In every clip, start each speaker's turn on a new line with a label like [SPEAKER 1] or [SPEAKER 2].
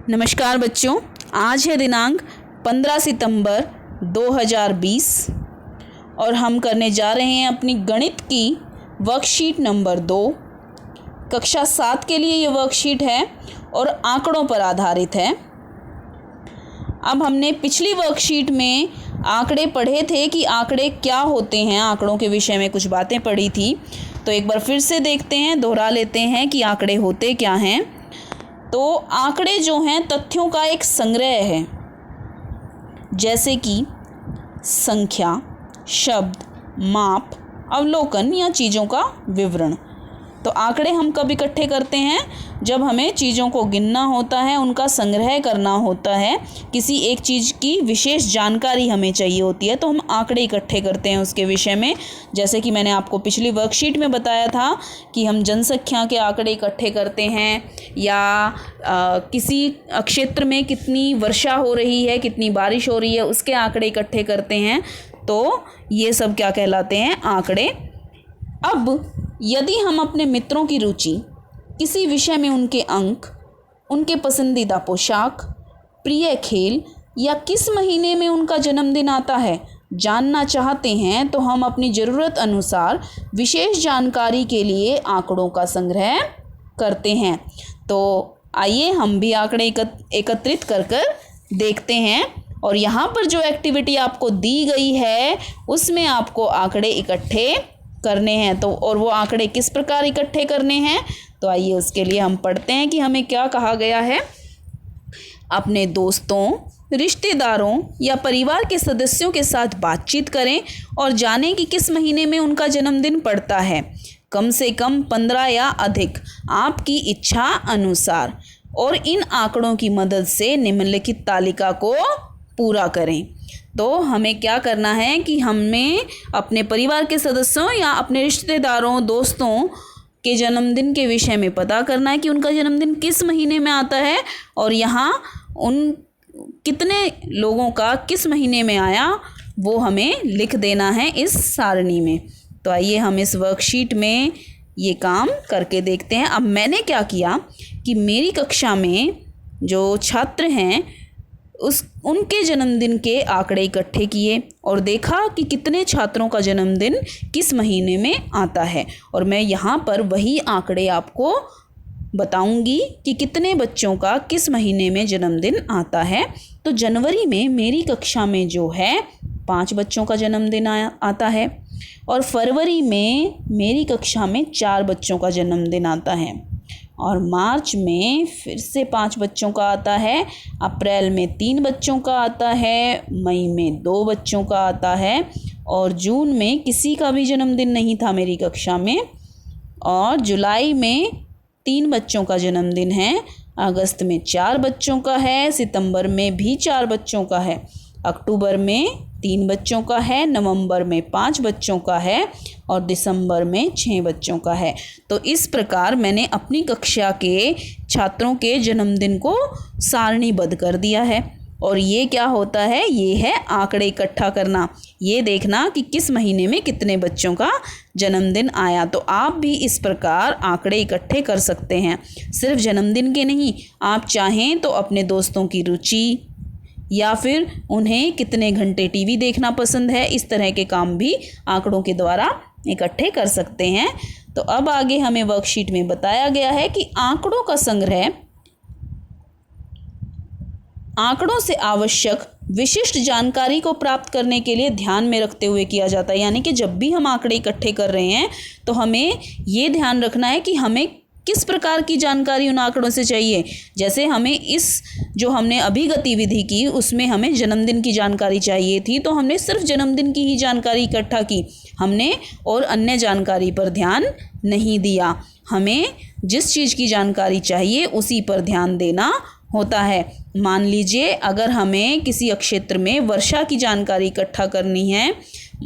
[SPEAKER 1] नमस्कार बच्चों, आज है दिनांक 15 सितंबर 2020 और हम करने जा रहे हैं अपनी गणित की वर्कशीट नंबर 2। कक्षा 7 के लिए ये वर्कशीट है और आंकड़ों पर आधारित है। अब हमने पिछली वर्कशीट में आंकड़े पढ़े थे कि आंकड़े क्या होते हैं, आंकड़ों के विषय में कुछ बातें पढ़ी थी। तो एक बार फिर से देखते हैं, दोहरा लेते हैं कि आंकड़े होते क्या हैं। तो आंकड़े जो हैं तथ्यों का एक संग्रह है, जैसे कि संख्या, शब्द, माप, अवलोकन या चीज़ों का विवरण। तो आंकड़े हम कब इकट्ठे करते हैं? जब हमें चीज़ों को गिनना होता है, उनका संग्रह करना होता है, किसी एक चीज़ की विशेष जानकारी हमें चाहिए होती है, तो हम आंकड़े इकट्ठे करते हैं उसके विषय में। जैसे कि मैंने आपको पिछली वर्कशीट में बताया था कि हम जनसंख्या के आंकड़े इकट्ठे करते हैं, या किसी क्षेत्र में कितनी वर्षा हो रही है, कितनी बारिश हो रही है, उसके आंकड़े इकट्ठे करते हैं। तो ये सब क्या कहलाते हैं? आंकड़े। अब यदि हम अपने मित्रों की रुचि, किसी विषय में उनके अंक, उनके पसंदीदा पोशाक, प्रिय खेल या किस महीने में उनका जन्मदिन आता है जानना चाहते हैं, तो हम अपनी ज़रूरत अनुसार विशेष जानकारी के लिए आंकड़ों का संग्रह करते हैं। तो आइए हम भी आंकड़े एकत्रित कर देखते हैं। और यहाँ पर जो एक्टिविटी आपको दी गई है उसमें आपको आंकड़े इकट्ठे करने हैं। तो और वो आंकड़े किस प्रकार इकट्ठे करने हैं, तो आइए उसके लिए हम पढ़ते हैं कि हमें क्या कहा गया है। अपने दोस्तों, रिश्तेदारों या परिवार के सदस्यों के साथ बातचीत करें और जानें कि किस महीने में उनका जन्मदिन पड़ता है। कम से कम 15 या अधिक, आपकी इच्छा अनुसार। और इन आंकड़ों की मदद से निम्नलिखित तालिका को पूरा करें। तो हमें क्या करना है कि हमें अपने परिवार के सदस्यों या अपने रिश्तेदारों, दोस्तों के जन्मदिन के विषय में पता करना है कि उनका जन्मदिन किस महीने में आता है और यहाँ उन कितने लोगों का किस महीने में आया वो हमें लिख देना है इस सारणी में। तो आइए हम इस वर्कशीट में ये काम करके देखते हैं। अब मैंने क्या किया कि मेरी कक्षा में जो छात्र हैं उनके जन्मदिन के आंकड़े इकट्ठे किए और देखा कि कितने छात्रों का जन्मदिन किस महीने में आता है। और मैं यहाँ पर वही आंकड़े आपको बताऊंगी कि कितने बच्चों का किस महीने में जन्मदिन आता है। तो जनवरी में मेरी कक्षा में जो है 5 बच्चों का जन्मदिन आता है और फरवरी में मेरी कक्षा में 4 बच्चों का जन्मदिन आता है और मार्च में फिर से 5 बच्चों का आता है, अप्रैल में 3 बच्चों का आता है, मई में 2 बच्चों का आता है और जून में किसी का भी जन्मदिन नहीं था मेरी कक्षा में, और जुलाई में 3 बच्चों का जन्मदिन है, अगस्त में 4 बच्चों का है, सितंबर में भी 4 बच्चों का है, अक्टूबर में 3 बच्चों का है, नवंबर में 5 बच्चों का है और दिसंबर में 6 बच्चों का है। तो इस प्रकार मैंने अपनी कक्षा के छात्रों के जन्मदिन को सारणीबद्ध कर दिया है। और ये क्या होता है? ये है आंकड़े इकट्ठा करना, ये देखना कि किस महीने में कितने बच्चों का जन्मदिन आया। तो आप भी इस प्रकार आंकड़े इकट्ठे कर सकते हैं, सिर्फ जन्मदिन के नहीं। आप चाहें तो अपने दोस्तों की रुचि या फिर उन्हें कितने घंटे टीवी देखना पसंद है, इस तरह के काम भी आंकड़ों के द्वारा इकट्ठे कर सकते हैं। तो अब आगे हमें वर्कशीट में बताया गया है कि आंकड़ों का संग्रह आंकड़ों से आवश्यक विशिष्ट जानकारी को प्राप्त करने के लिए ध्यान में रखते हुए किया जाता है। यानी कि जब भी हम आंकड़े इकट्ठे कर रहे हैं तो हमें ये ध्यान रखना है कि हमें किस प्रकार की जानकारी उन आंकड़ों से चाहिए। जैसे हमें इस जो हमने अभी गतिविधि की उसमें हमें जन्मदिन की जानकारी चाहिए थी, तो हमने सिर्फ जन्मदिन की ही जानकारी इकट्ठा की, हमने और अन्य जानकारी पर ध्यान नहीं दिया। हमें जिस चीज़ की जानकारी चाहिए उसी पर ध्यान देना होता है। मान लीजिए अगर हमें किसी क्षेत्र में वर्षा की जानकारी इकट्ठा करनी है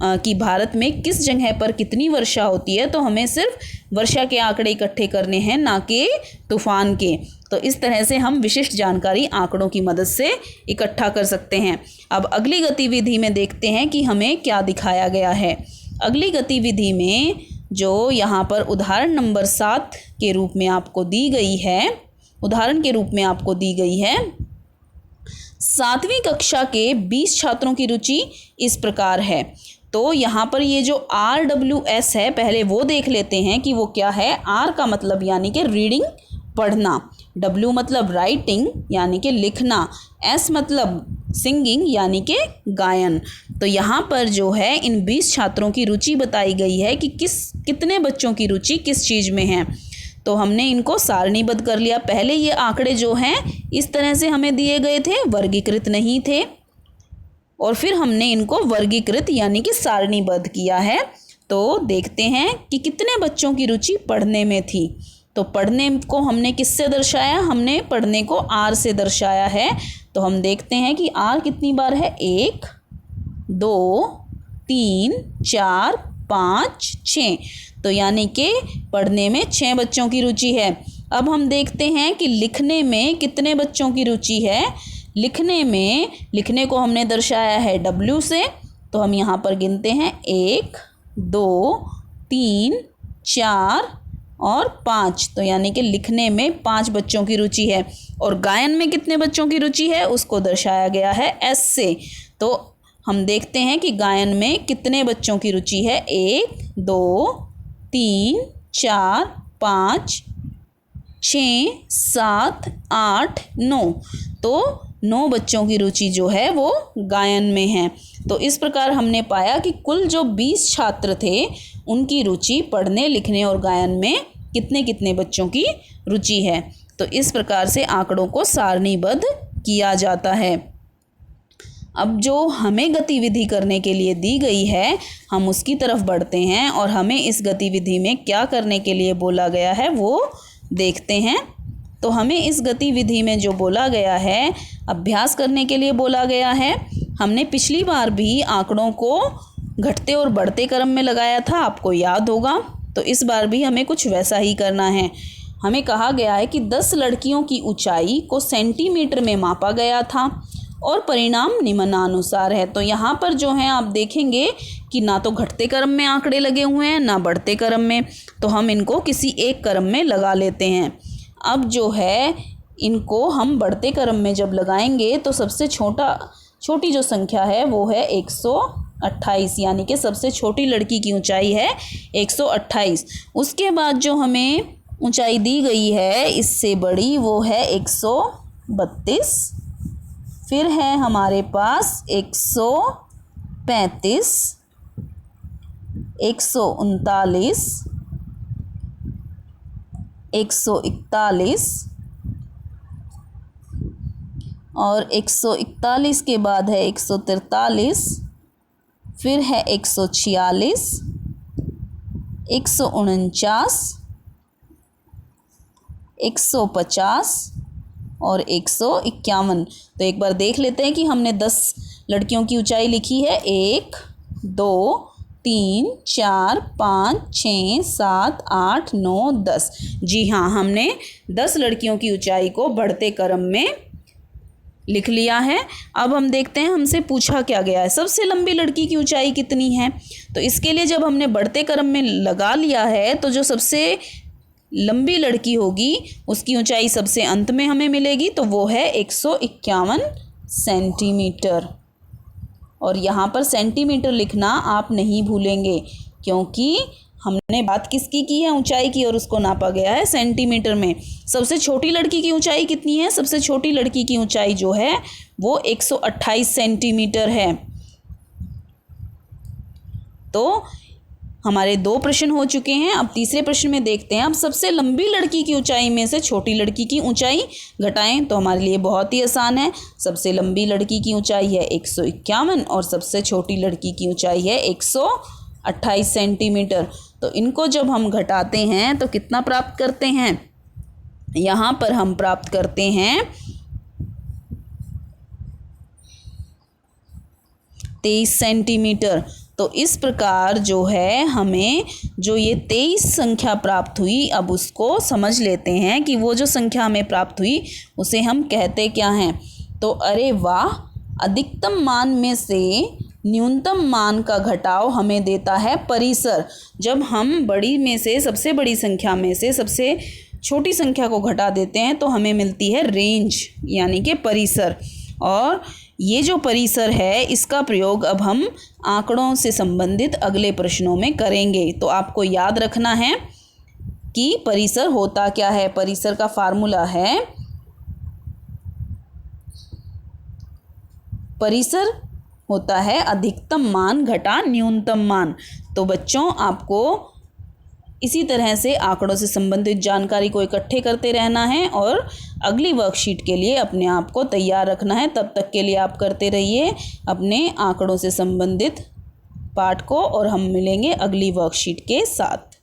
[SPEAKER 1] कि भारत में किस जगह पर कितनी वर्षा होती है, तो हमें सिर्फ वर्षा के आंकड़े इकट्ठे करने हैं, ना कि तूफान के। तो इस तरह से हम विशिष्ट जानकारी आंकड़ों की मदद से इकट्ठा कर सकते हैं। अब अगली गतिविधि में देखते हैं कि हमें क्या दिखाया गया है। अगली गतिविधि में जो यहाँ पर उदाहरण नंबर 7 के रूप में आपको दी गई है, उदाहरण के रूप में आपको दी गई है। 7वीं कक्षा के 20 छात्रों की रुचि इस प्रकार है। तो यहाँ पर ये जो RWS है, पहले वो देख लेते हैं कि वो क्या है। R का मतलब यानी कि रीडिंग, पढ़ना। W मतलब राइटिंग यानी कि लिखना। S मतलब सिंगिंग यानी कि गायन। तो यहाँ पर जो है इन 20 छात्रों की रुचि बताई गई है कि कितने बच्चों की रुचि किस चीज़ में है। तो हमने इनको सारणीबद्ध कर लिया। पहले ये आंकड़े जो हैं इस तरह से हमें दिए गए थे, वर्गीकृत नहीं थे, और फिर हमने इनको वर्गीकृत यानी कि सारणीबद्ध किया है। तो देखते हैं कि कितने बच्चों की रुचि पढ़ने में थी। तो पढ़ने को हमने किससे दर्शाया, हमने पढ़ने को R से दर्शाया है। तो हम देखते हैं कि R कितनी बार है, 1 2 3 4 5 6। तो यानी कि पढ़ने में 6 बच्चों की रुचि है। अब हम देखते हैं कि लिखने में कितने बच्चों की रुचि है। लिखने को हमने दर्शाया है W से। तो हम यहाँ पर गिनते हैं 1 2 3 4 और 5। तो यानी कि लिखने में 5 बच्चों की रुचि है। और गायन में कितने बच्चों की रुचि है उसको दर्शाया गया है S से। तो हम देखते हैं कि गायन में कितने बच्चों की रुचि है, 1 2 3 4 5 6 7 8 9। तो 9 बच्चों की रुचि जो है वो गायन में है। तो इस प्रकार हमने पाया कि कुल जो 20 छात्र थे उनकी रुचि पढ़ने, लिखने और गायन में कितने कितने बच्चों की रुचि है। तो इस प्रकार से आंकड़ों को सारणीबद्ध किया जाता है। अब जो हमें गतिविधि करने के लिए दी गई है हम उसकी तरफ बढ़ते हैं और हमें इस गतिविधि में क्या करने के लिए बोला गया है वो देखते हैं। तो हमें इस गतिविधि में जो बोला गया है, अभ्यास करने के लिए बोला गया है। हमने पिछली बार भी आंकड़ों को घटते और बढ़ते क्रम में लगाया था, आपको याद होगा। तो इस बार भी हमें कुछ वैसा ही करना है। हमें कहा गया है कि 10 लड़कियों की ऊंचाई को सेंटीमीटर में मापा गया था और परिणाम निम्नानुसार है। तो यहाँ पर जो है आप देखेंगे कि ना तो घटते क्रम में आंकड़े लगे हुए हैं ना बढ़ते क्रम में। तो हम इनको किसी एक क्रम में लगा लेते हैं। अब जो है इनको हम बढ़ते क्रम में जब लगाएंगे तो सबसे छोटी जो संख्या है वो है 128, यानी कि सबसे छोटी लड़की की ऊंचाई है 128। उसके बाद जो हमें ऊंचाई दी गई है इससे बड़ी वो है 132। फिर है हमारे पास 135, 139, 141 और 141 के बाद है 143। फिर है 146, 149, 150 और 151। तो एक बार देख लेते हैं कि हमने 10 लड़कियों की ऊंचाई लिखी है, 1 2 3 4 5 6 7 8 9 10। जी हाँ, हमने 10 लड़कियों की ऊंचाई को बढ़ते क्रम में लिख लिया है। अब हम देखते हैं हमसे पूछा क्या गया है, सबसे लंबी लड़की की ऊंचाई कितनी है। तो इसके लिए जब हमने बढ़ते क्रम में लगा लिया है तो जो सबसे लंबी लड़की होगी उसकी ऊंचाई सबसे अंत में हमें मिलेगी। तो वो है 151 सेंटीमीटर। और यहाँ पर सेंटीमीटर लिखना आप नहीं भूलेंगे, क्योंकि हमने बात किसकी की है, ऊंचाई की, और उसको नापा गया है सेंटीमीटर में। सबसे छोटी लड़की की ऊंचाई कितनी है, सबसे छोटी लड़की की ऊंचाई जो है वो 128 सेंटीमीटर है। तो हमारे 2 प्रश्न हो चुके हैं। अब तीसरे प्रश्न में देखते हैं। अब सबसे लंबी लड़की की ऊंचाई में से छोटी लड़की की ऊंचाई घटाएं। तो हमारे लिए बहुत ही आसान है। सबसे लंबी लड़की की ऊंचाई है 151 और सबसे छोटी लड़की की ऊंचाई है 128 सेंटीमीटर। तो इनको जब हम घटाते हैं तो कितना प्राप्त करते हैं, यहाँ पर हम प्राप्त करते हैं 23 सेंटीमीटर। तो इस प्रकार जो है हमें जो ये 23 संख्या प्राप्त हुई, अब उसको समझ लेते हैं कि वो जो संख्या हमें प्राप्त हुई उसे हम कहते क्या हैं। तो अरे वाह, अधिकतम मान में से न्यूनतम मान का घटाव हमें देता है परिसर। जब हम बड़ी में से सबसे बड़ी संख्या में से सबसे छोटी संख्या को घटा देते हैं तो हमें मिलती है रेंज यानी कि परिसर। और ये जो परिसर है इसका प्रयोग अब हम आंकड़ों से संबंधित अगले प्रश्नों में करेंगे। तो आपको याद रखना है कि परिसर होता क्या है। परिसर का फार्मूला है, परिसर होता है अधिकतम मान घटा न्यूनतम मान। तो बच्चों आपको इसी तरह से आंकड़ों से संबंधित जानकारी को इकट्ठे करते रहना है और अगली वर्कशीट के लिए अपने आप को तैयार रखना है। तब तक के लिए आप करते रहिए अपने आंकड़ों से संबंधित पाठ को और हम मिलेंगे अगली वर्कशीट के साथ।